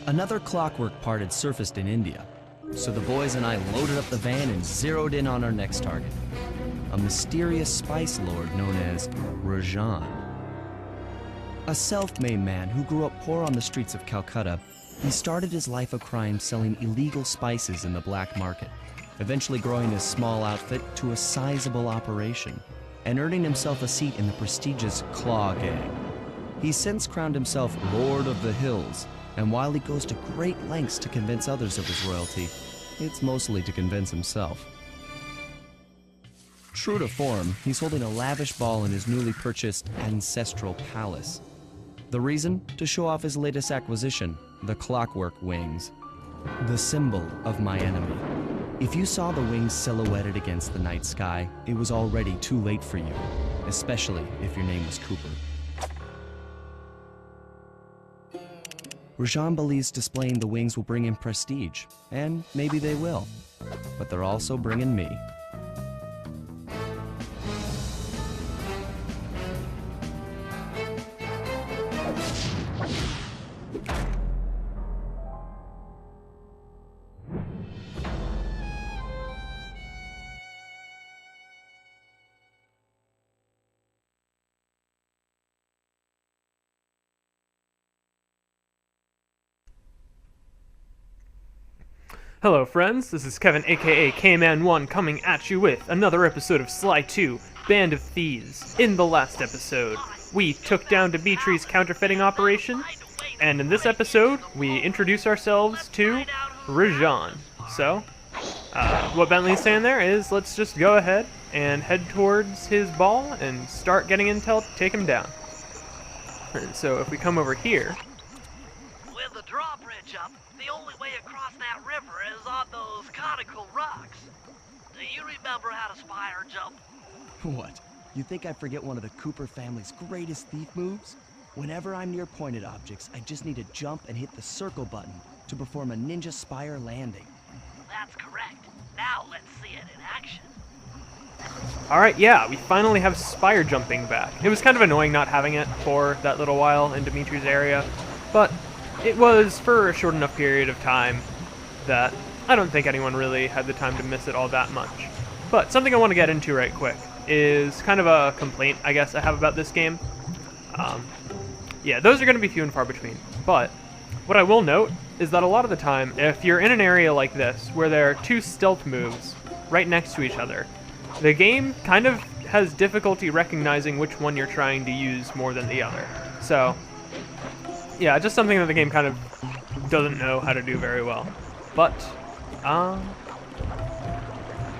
Another clockwork part had surfaced in India, so the boys and I loaded up the van and zeroed in on our next target, a mysterious spice lord known as Rajan. A self-made man who grew up poor on the streets of Calcutta, he started his life of crime selling illegal spices in the black market, eventually growing his small outfit to a sizable operation and earning himself a seat in the prestigious Claw Gang. He's since crowned himself Lord of the Hills, and while he goes to great lengths to convince others of his royalty, it's mostly to convince himself. True to form, he's holding a lavish ball in his newly purchased ancestral palace. The reason? To show off his latest acquisition, the clockwork wings. The symbol of my enemy. If you saw the wings silhouetted against the night sky, it was already too late for you, especially if your name was Cooper. Rajan believes displaying the wings will bring him prestige, and maybe they will, but they're also bringing me. Hello friends, this is Kevin aka K-Man1 coming at you with another episode of Sly 2, Band of Thieves. In the last episode, we took down Dimitri's counterfeiting operation, and in this episode, we introduce ourselves to Rajan. So, what Bentley's saying there is, let's just go ahead and head towards his ball and start getting intel to take him down. And so if we come over here... With the drawbridge up, the only way across that river is on those conical rocks. Do you remember how to spire jump? What? You think I forget one of the Cooper family's greatest thief moves? Whenever I'm near pointed objects, I just need to jump and hit the circle button to perform a ninja spire landing. That's correct. Now let's see it in action. Alright, yeah, we finally have spire jumping back. It was kind of annoying not having it for that little while in Dimitri's area, but it was for a short enough period of time that I don't think anyone really had the time to miss it all that much. But something I want to get into right quick is kind of a complaint, I guess, I have about this game. Yeah, those are going to be few and far between, but what I will note is that a lot of the time, if you're in an area like this, where there are two stealth moves right next to each other, the game kind of has difficulty recognizing which one you're trying to use more than the other. So, yeah, just something that the game kind of doesn't know how to do very well. But,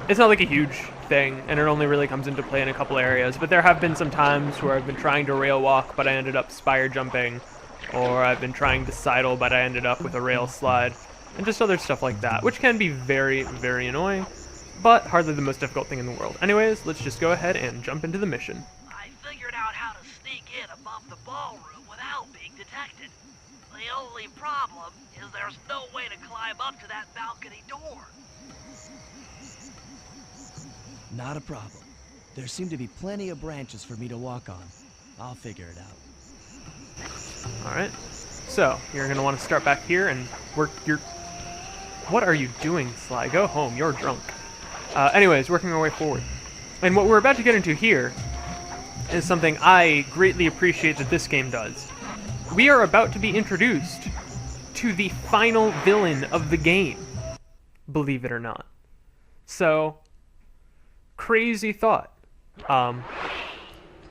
it's not like a huge thing, and it only really comes into play in a couple areas, but there have been some times where I've been trying to rail walk, but I ended up spire jumping, or I've been trying to sidle, but I ended up with a rail slide, and just other stuff like that, which can be very, very annoying, but hardly the most difficult thing in the world. Anyways, let's just go ahead and jump into the mission. I figured out how to sneak in above the ballroom without being detected. The only problem is there's no way to climb up to that balcony door. Not a problem. There seem to be plenty of branches for me to walk on. I'll figure it out. Alright, so you're going to want to start back here and work your... What are you doing, Sly? Go home, you're drunk. Anyways, working our way forward. And what we're about to get into here is something I greatly appreciate that this game does. We are about to be introduced to the final villain of the game, believe it or not. So, crazy thought.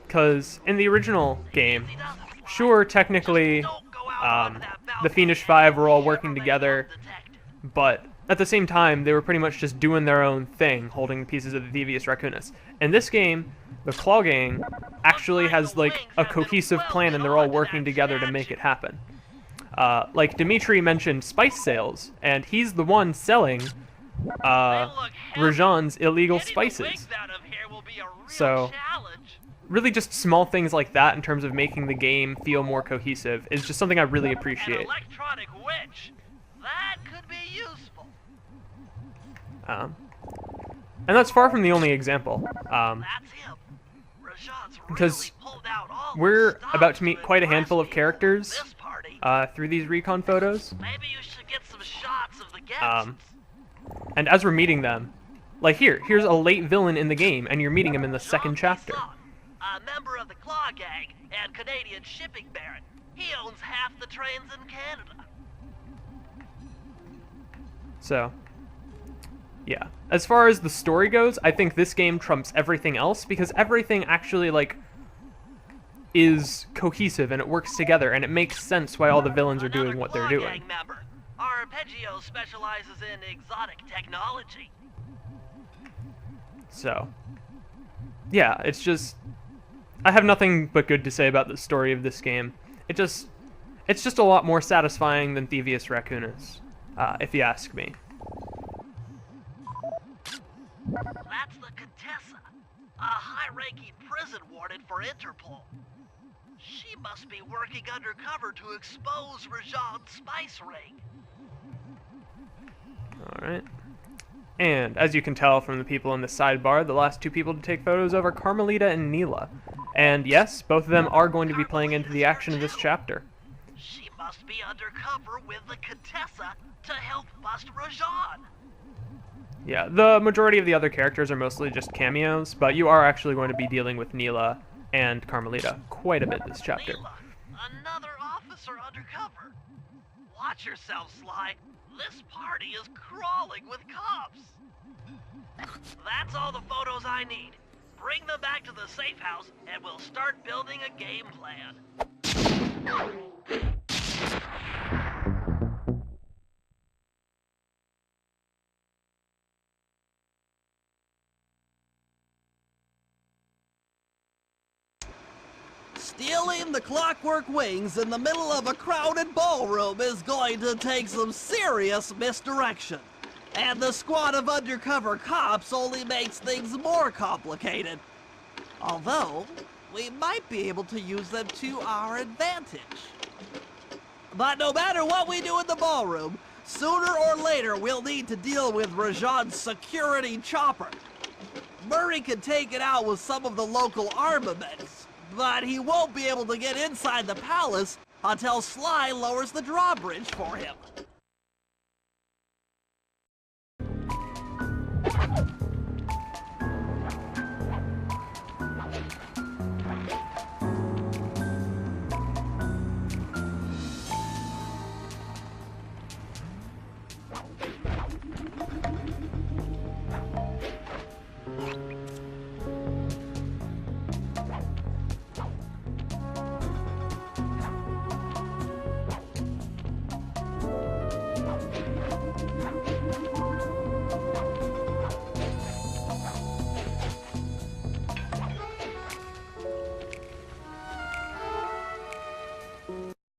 Because in the original game, sure, technically, the Fiendish Five were all working together, but at the same time, they were pretty much just doing their own thing, holding pieces of the Thievius Raccoonus. In this game, the Claw Gang actually has, like, a cohesive plan, and they're all working together to make it happen. Like, Dimitri mentioned spice sales, and he's the one selling Rajan's illegal spices. So, really just small things like that in terms of making the game feel more cohesive is just something I really appreciate. An electronic witch. That could be useful. And that's far from the only example, That's him. Rajan's because really pulled out all we're the stops about to meet that quite a handful of rescue characters this party. through these recon photos. Maybe you should get some shots of the guests. And as we're meeting them, like here's a late villain in the game, and you're meeting him in the second chapter. A member of the Claw Gang and Canadian shipping baron. He owns half the trains in Canada. So, yeah. As far as the story goes, I think this game trumps everything else, because everything actually, like, is cohesive, and it works together, and it makes sense why all the villains are doing what they're doing. Gang member. Arpeggio specializes in exotic technology. So, yeah, it's just... I have nothing but good to say about the story of this game. It's just a lot more satisfying than Thievius Raccoon is, if you ask me. That's the Contessa, a high-ranking prison warden for Interpol. She must be working undercover to expose Rajan's spice ring. Alright. And, as you can tell from the people in the sidebar, the last two people to take photos of are Carmelita and Neela. And yes, both of them are going to be playing into the action of this chapter. She must be undercover with the Contessa to help bust Rajan. Yeah, the majority of the other characters are mostly just cameos, but you are actually going to be dealing with Neela and Carmelita quite a bit this chapter. Neela, another officer undercover. Watch yourself, Sly. This party is crawling with cops. That's all the photos I need. Bring them back to the safe house, and we'll start building a game plan. Stealing the Clockwork Wings in the middle of a crowded ballroom is going to take some serious misdirection. And the squad of undercover cops only makes things more complicated. Although, we might be able to use them to our advantage. But no matter what we do in the ballroom, sooner or later we'll need to deal with Rajan's security chopper. Murray can take it out with some of the local armaments, but he won't be able to get inside the palace until Sly lowers the drawbridge for him.